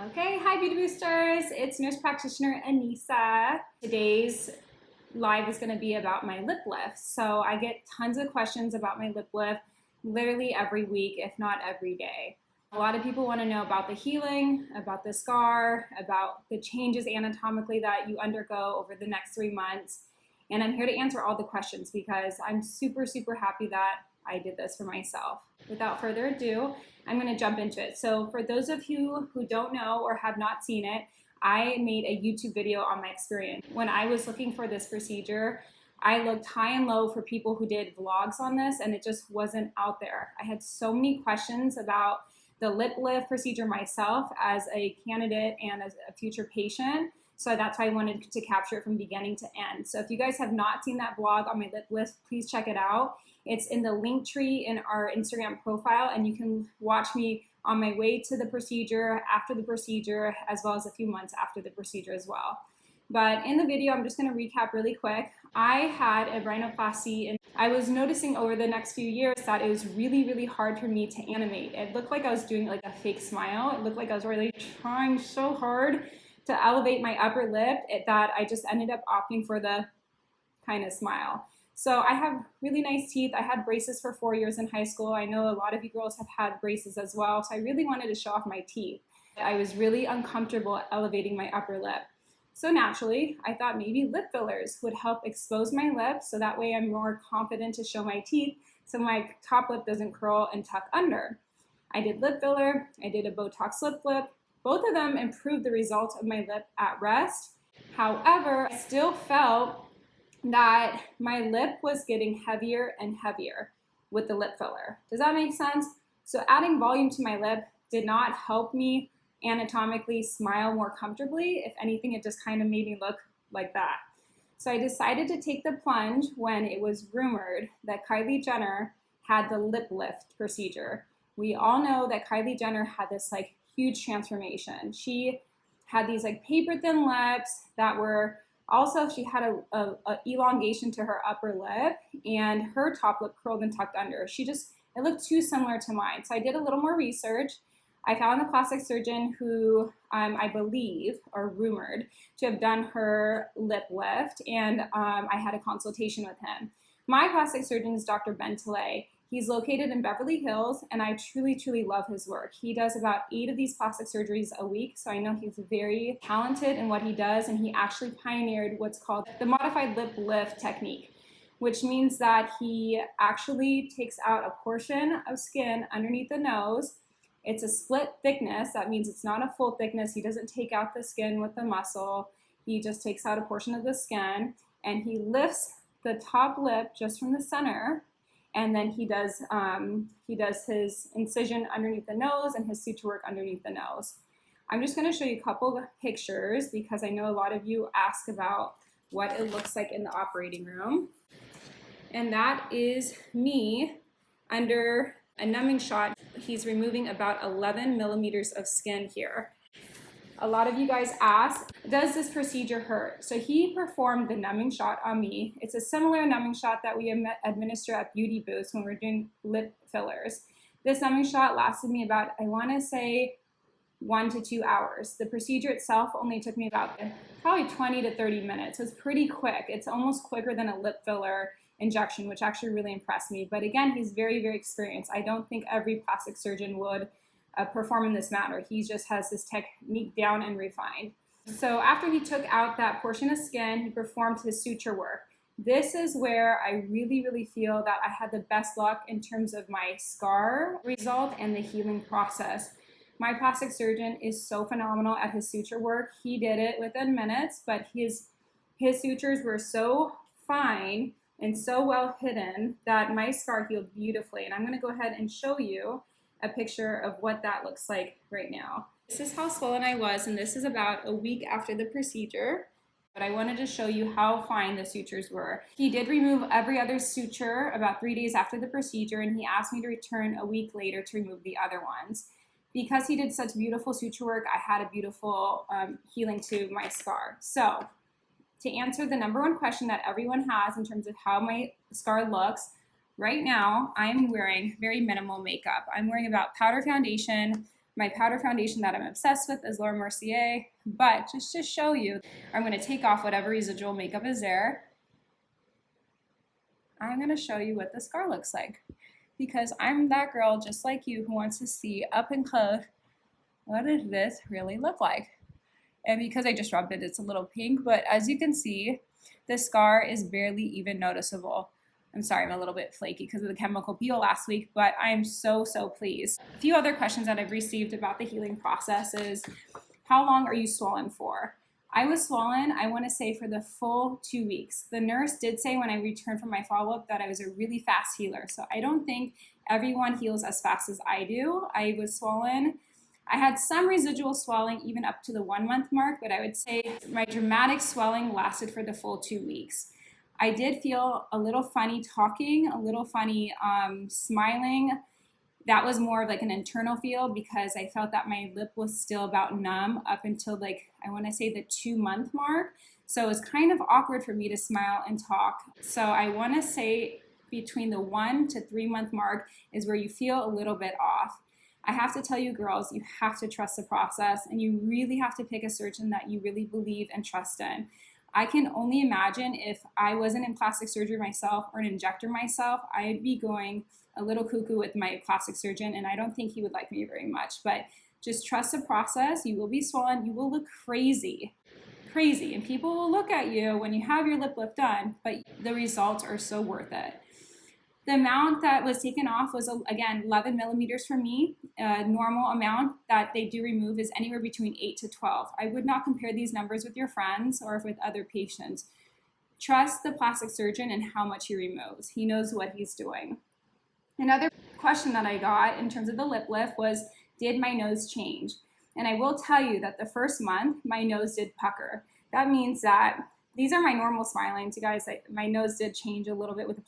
Okay, hi Beauty Boosters. It's nurse practitioner Anissa. Today's live is going to be about my lip lift. So I get tons of questions about my lip lift literally every week, if not every day. A lot of people want to know about the healing, about the scar, about the changes anatomically that you undergo over the next 3 months. And I'm here to answer all the questions because I'm super happy that I did this for myself. Without further ado, I'm going to jump into it. So for those of you who don't know or have not seen it, I made a YouTube video on my experience. When I was looking for this procedure, I looked high and low for people who did vlogs on this, and it just wasn't out there. I had so many questions about the lip lift procedure myself as a candidate and as a future patient. So that's why I wanted to capture it from beginning to end. So if you guys have not seen that vlog on my lip lift, please check it out. It's in the link tree in our Instagram profile, and you can watch me on my way to the procedure, after the procedure, as well as a few months after the procedure as well. But in the video, I'm just going to recap really quick. I had a rhinoplasty, and I was noticing over the next few years that it was really hard for me to animate. It looked like I was doing like a fake smile. It looked like I was really trying so hard to elevate my upper lip that I just ended up opting for the kind of smile. So I have really nice teeth. I had braces for 4 years in high school. I know a lot of you girls have had braces as well. So I really wanted to show off my teeth. I was really uncomfortable elevating my upper lip. So naturally, I thought maybe lip fillers would help expose my lips so that way I'm more confident to show my teeth so my top lip doesn't curl and tuck under. I did lip filler, I did a Botox lip flip. Both of them improved the results of my lip at rest. However, I still felt that my lip was getting heavier and heavier with the lip filler. Does that make sense? So adding volume to my lip did not help me anatomically smile more comfortably. If anything, it just kind of made me look like that. So I decided to take the plunge when it was rumored that Kylie Jenner had the lip lift procedure. We all know that Kylie Jenner had this like huge transformation. She had these like paper thin lips that were also, she had a elongation to her upper lip, and her top lip curled and tucked under. It looked too similar to mine. So I did a little more research. I found a plastic surgeon who I believe, or rumored, to have done her lip lift, and I had a consultation with him. My plastic surgeon is Dr. Ben Tilley. He's located in Beverly Hills, and I truly love his work. He does about 8 of these plastic surgeries a week, so I know he's very talented in what he does, and he actually pioneered what's called the modified lip lift technique, which means that he actually takes out a portion of skin underneath the nose. It's a split thickness. That means it's not a full thickness. He doesn't take out the skin with the muscle. He just takes out a portion of the skin, and he lifts the top lip just from the center, and then he does his incision underneath the nose and his suture work underneath the nose. I'm just going to show you a couple of pictures because I know a lot of you ask about what it looks like in the operating room. And that is me under a numbing shot. He's removing about 11 millimeters of skin here. A lot of you guys ask, does this procedure hurt? So he performed the numbing shot on me. It's a similar numbing shot that we administer at Beauty Booths when we're doing lip fillers. This numbing shot lasted me about, I want to say, 1 to 2 hours. The procedure itself only took me about probably 20 to 30 minutes. So it's pretty quick. It's almost quicker than a lip filler injection, which actually really impressed me. But again, he's very experienced. I don't think every plastic surgeon would perform in this manner. He just has this technique down and refined. So after he took out that portion of skin, he performed his suture work. This is where I really feel that I had the best luck in terms of my scar result and the healing process. My plastic surgeon is so phenomenal at his suture work. He did it within minutes, but his sutures were so fine and so well hidden that my scar healed beautifully. And I'm going to go ahead and show you a picture of what that looks like right now. This is how swollen I was, and this is about a week after the procedure. But I wanted to show you how fine the sutures were. He did remove every other suture about 3 days after the procedure, and he asked me to return a week later to remove the other ones. Because he did such beautiful suture work, I had a beautiful healing to my scar. So to answer the number one question that everyone has in terms of how my scar looks, right now I'm wearing very minimal makeup. I'm wearing about powder foundation, My powder foundation that I'm obsessed with is Laura Mercier, but just to show you, I'm gonna take off whatever residual makeup is there. I'm gonna show you what the scar looks like, because I'm that girl just like you who wants to see up and close, what does this really look like? And because I just rubbed it, it's a little pink, but as you can see, the scar is barely even noticeable. I'm sorry, I'm a little bit flaky because of the chemical peel last week, but I'm so pleased. A few other questions that I've received about the healing process is, how long are you swollen for? I was swollen, I want to say, for the full 2 weeks. The nurse did say when I returned from my follow-up that I was a really fast healer, so I don't think everyone heals as fast as I do. I was swollen. I had some residual swelling even up to the 1 month mark, but I would say my dramatic swelling lasted for the full 2 weeks. I did feel a little funny talking, a little funny smiling. That was more of like an internal feel because I felt that my lip was still about numb up until, like, I want to say the 2 month mark. So it was kind of awkward for me to smile and talk. So I want to say between the 1 to 3 month mark is where you feel a little bit off. I have to tell you, girls, you have to trust the process, and you really have to pick a surgeon that you really believe and trust in. I can only imagine if I wasn't in plastic surgery myself or an injector myself, I'd be going a little cuckoo with my plastic surgeon, and I don't think he would like me very much. But just trust the process. You will be swollen. You will look crazy, and people will look at you when you have your lip lift done, but the results are so worth it. The amount that was taken off was, again, 11 millimeters for me. Normal amount that they do remove is anywhere between 8 to 12. I would not compare these numbers with your friends or with other patients. Trust the plastic surgeon and how much he removes. He knows what he's doing. Another question that I got in terms of the lip lift was, did my nose change? And I will tell you that the first month, my nose did pucker. That means that these are my normal smile lines, you guys. My nose did change a little bit with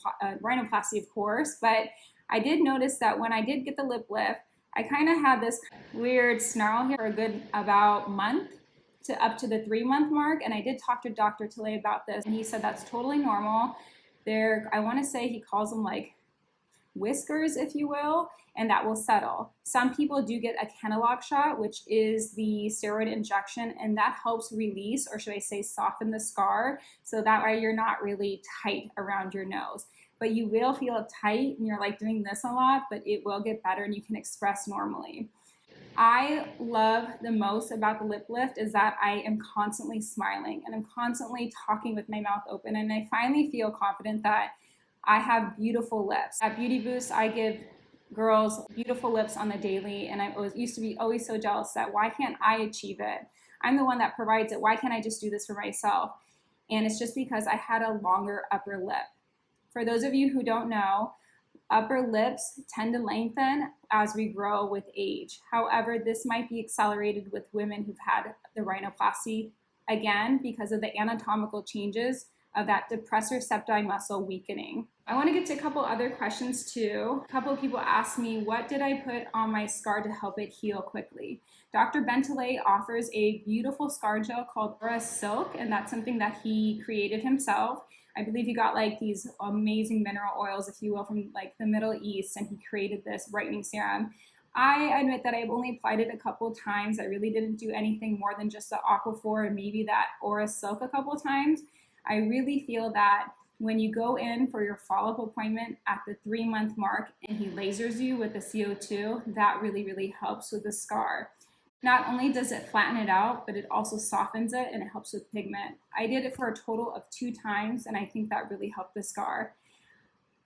rhinoplasty, of course, but I did notice that when I did get the lip lift, I kind of had this weird snarl here for a good about month to up to the 3 month mark. And I did talk to Dr. Tilley about this, and he said that's totally normal. I want to say he calls them like whiskers, if you will, and that will settle. Some people do get a Kenalog shot, which is the steroid injection, and that helps release, or should I say soften, the scar, so that way you're not really tight around your nose. But you will feel tight and you're like doing this a lot, but it will get better and you can express normally. I love the most about the lip lift is that I am constantly smiling and I'm constantly talking with my mouth open, and I finally feel confident that I have beautiful lips. At Beauty Boost, I give girls beautiful lips on the daily, and I used to be always so jealous that why can't I achieve it? I'm the one that provides it. Why can't I just do this for myself? And it's just because I had a longer upper lip. For those of you who don't know, upper lips tend to lengthen as we grow with age. However, this might be accelerated with women who've had the rhinoplasty, again, because of the anatomical changes of that depressor septi muscle weakening. I want to get to a couple other questions too. A couple of people asked me, what did I put on my scar to help it heal quickly? Dr. Bentelay offers a beautiful scar gel called Aura Silk, and that's something that he created himself. I believe he got like these amazing mineral oils, if you will, from like the Middle East, and he created this brightening serum. I admit that I've only applied it a couple times. I really didn't do anything more than just the Aquaphor and maybe that Aura Silk a couple times. I really feel that when you go in for your follow-up appointment at the 3 month mark and he lasers you with the CO2, that really helps with the scar. Not only does it flatten it out, but it also softens it and it helps with pigment. I did it for a total of 2 times, and I think that really helped the scar.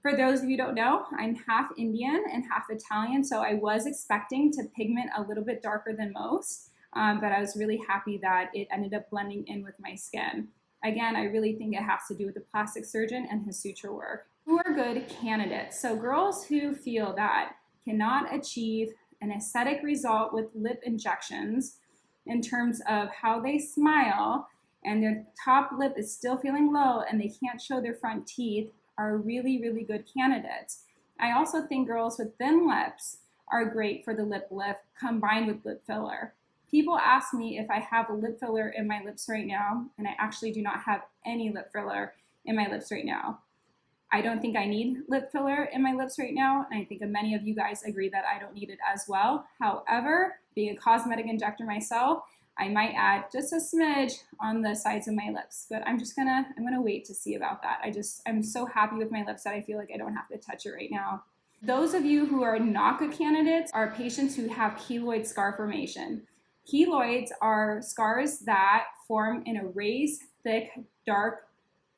For those of you who don't know, I'm half Indian and half Italian, so I was expecting to pigment a little bit darker than most, but I was really happy that it ended up blending in with my skin. Again, I really think it has to do with the plastic surgeon and his suture work. Who are good candidates? So girls who feel that cannot achieve an aesthetic result with lip injections in terms of how they smile, and their top lip is still feeling low and they can't show their front teeth, are really good candidates. I also think girls with thin lips are great for the lip lift combined with lip filler. People ask me if I have a lip filler in my lips right now, and I actually do not have any lip filler in my lips right now. I don't think I need lip filler in my lips right now, and I think many of you guys agree that I don't need it as well. However, being a cosmetic injector myself, I might add just a smidge on the sides of my lips, but I'm gonna wait to see about that. I'm so happy with my lips that I feel like I don't have to touch it right now. Those of you who are not good candidates are patients who have keloid scar formation. Keloids are scars that form in a raised, thick, dark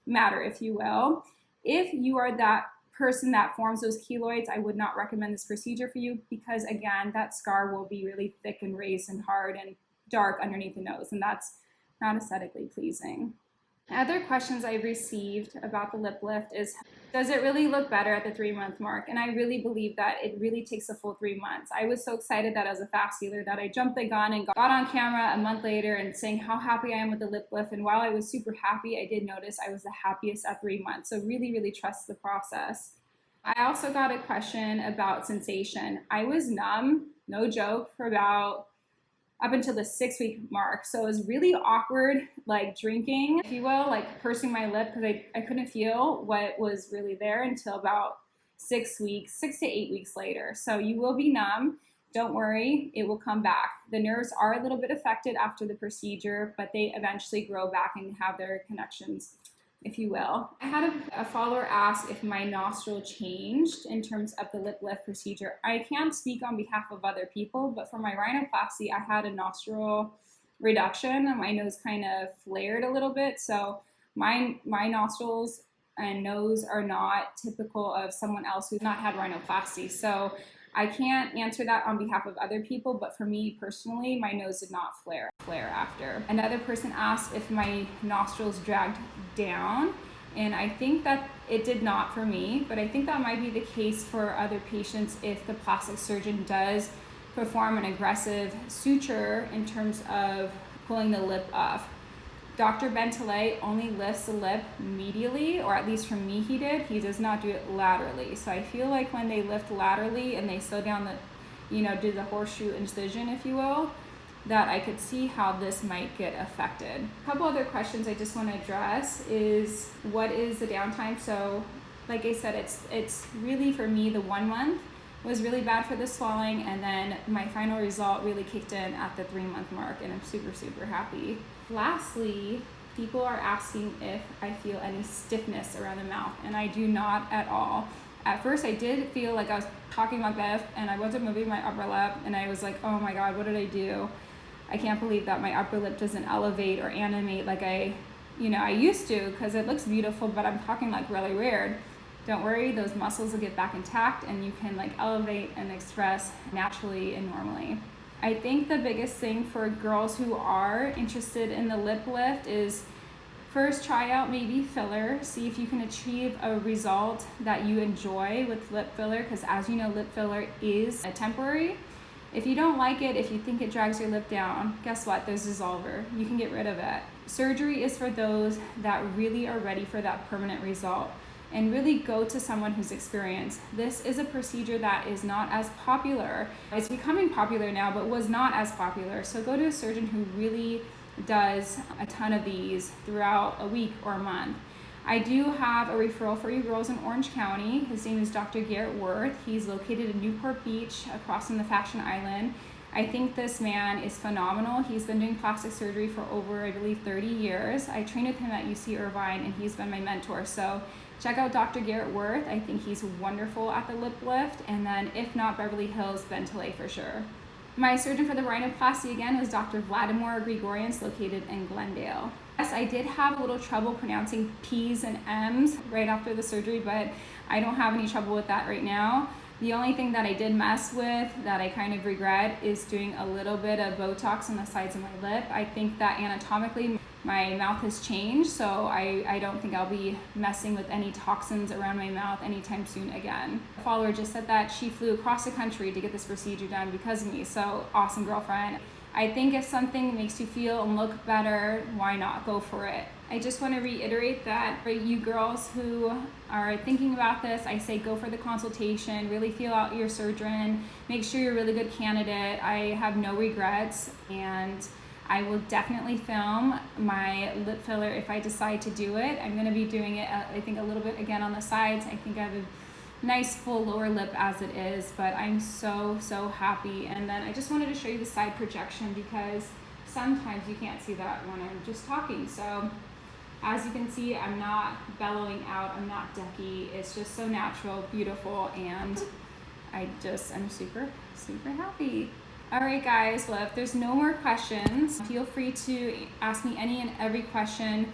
matter, if you will. If you are that person that forms those keloids, I would not recommend this procedure for you because, again, that scar will be really thick and raised and hard and dark underneath the nose, and that's not aesthetically pleasing. Other questions I've received about the lip lift is, does it really look better at the 3-month mark? And I really believe that it really takes a full 3 months. I was so excited that as a fast healer that I jumped the gun and got on camera a month later and saying how happy I am with the lip lift. And while I was super happy, I did notice I was the happiest at 3 months. So really, really trust the process. I also got a question about sensation. I was numb, no joke, for about up until the 6-week mark. So it was really awkward, like drinking, if you will, like pursing my lip because I couldn't feel what was really there until about 6 to 8 weeks later. So you will be numb. Don't worry, it will come back. The nerves are a little bit affected after the procedure, but they eventually grow back and have their connections, if you will. I had a follower ask if my nostril changed in terms of the lip lift procedure. I can't speak on behalf of other people, but for my rhinoplasty, I had a nostril reduction and my nose kind of flared a little bit. So my nostrils and nose are not typical of someone else who's not had rhinoplasty. So I can't answer that on behalf of other people, but for me personally, my nose did not flare after. Another person asked if my nostrils dragged down, and I think that it did not for me, but I think that might be the case for other patients if the plastic surgeon does perform an aggressive suture in terms of pulling the lip off. Dr. Bentelay only lifts the lip medially, or at least for me he did. He does not do it laterally. So I feel like when they lift laterally and they slow down the, do the horseshoe incision, if you will, that I could see how this might get affected. A couple other questions I just want to address is, what is the downtime? So like I said, it's really for me, the 1 month was really bad for the swelling, and then my final result really kicked in at the 3-month mark, and I'm super, super happy. Lastly, people are asking if I feel any stiffness around the mouth, and I do not at all. At first, I did feel like I was talking like this, and I wasn't moving my upper lip, and I was like, oh my God, what did I do? I can't believe that my upper lip doesn't elevate or animate like I used to, because it looks beautiful, but I'm talking like really weird. Don't worry, those muscles will get back intact and you can like elevate and express naturally and normally. I think the biggest thing for girls who are interested in the lip lift is first try out maybe filler, see if you can achieve a result that you enjoy with lip filler, because as you know, lip filler is a temporary. If you don't like it, if you think it drags your lip down, guess what? There's Dissolver. You can get rid of it. Surgery is for those that really are ready for that permanent result, and really go to someone who's experienced. This is a procedure that is not as popular. It's becoming popular now, but was not as popular. So go to a surgeon who really does a ton of these throughout a week or a month. I do have a referral for you girls in Orange County. His name is Dr. Garrett Worth. He's located in Newport Beach, across from the Fashion Island. I think this man is phenomenal. He's been doing plastic surgery for over, I believe, 30 years. I trained with him at UC Irvine, and he's been my mentor. So check out Dr. Garrett Worth. I think he's wonderful at the lip lift. And then if not, Beverly Hills, Bentelay for sure. My surgeon for the rhinoplasty again was Dr. Vladimir Grigorians, located in Glendale. Yes, I did have a little trouble pronouncing P's and M's right after the surgery, but I don't have any trouble with that right now. The only thing that I did mess with that I kind of regret is doing a little bit of Botox on the sides of my lip. I think that anatomically my mouth has changed, so I don't think I'll be messing with any toxins around my mouth anytime soon again. A follower just said that she flew across the country to get this procedure done because of me, so awesome, girlfriend. I think if something makes you feel and look better, why not? Go for it. I just want to reiterate that for you girls who are thinking about this, I say go for the consultation, really feel out your surgeon, make sure you're a really good candidate. I have no regrets, and I will definitely film my lip filler if I decide to do it. I'm going to be doing it, I think, a little bit again on the sides. I think I have nice full lower lip as it is, but I'm so happy. And then I just wanted to show you the side projection because sometimes you can't see that when I'm just talking. So as you can see, I'm not bellowing out, I'm not ducky. It's just so natural, beautiful, and I'm super happy. All right, guys, well, if there's no more questions, feel free to ask me any and every question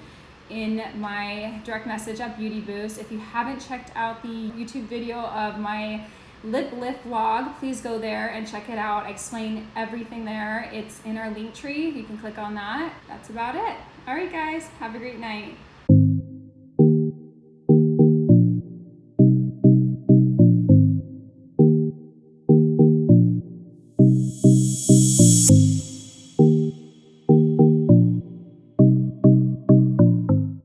in my direct message at Beauty Boost. If you haven't checked out the YouTube video of my lip lift vlog, please go there and check it out. I explain everything there. It's in our link tree. You can click on that. That's about it. All right, guys, have a great night.